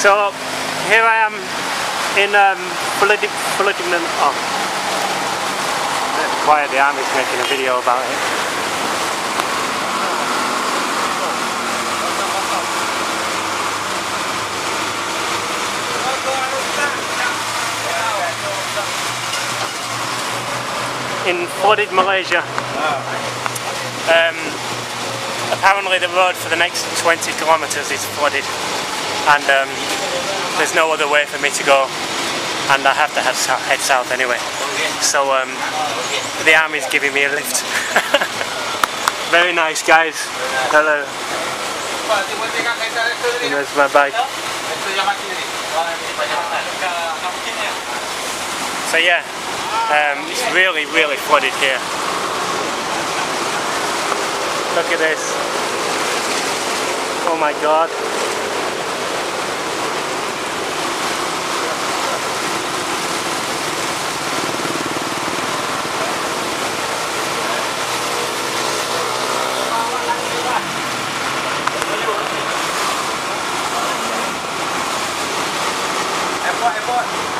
So here I am in Fullerton. Oh, quiet, the army's making a video about it. In flooded Malaysia. Apparently the road for the next 20 kilometers is flooded, and there's no other way for me to go, and I have to head south anyway. So the army's giving me a lift. Very nice guys. Hello. And there's my bike. So yeah, it's really flooded here. Look at this. Oh my god.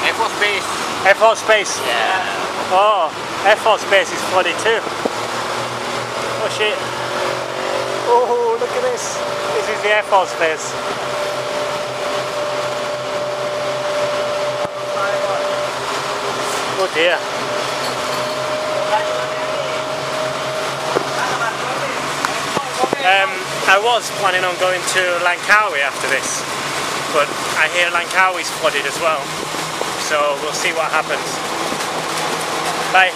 Airport space. Airport space? Yeah. Oh, airport space is flooded too. Oh shit. Oh, look at this. This is the airport space. Oh dear. I was planning on going to Langkawi after this, but I hear Langkawi's flooded as well, so we'll see what happens. Bye.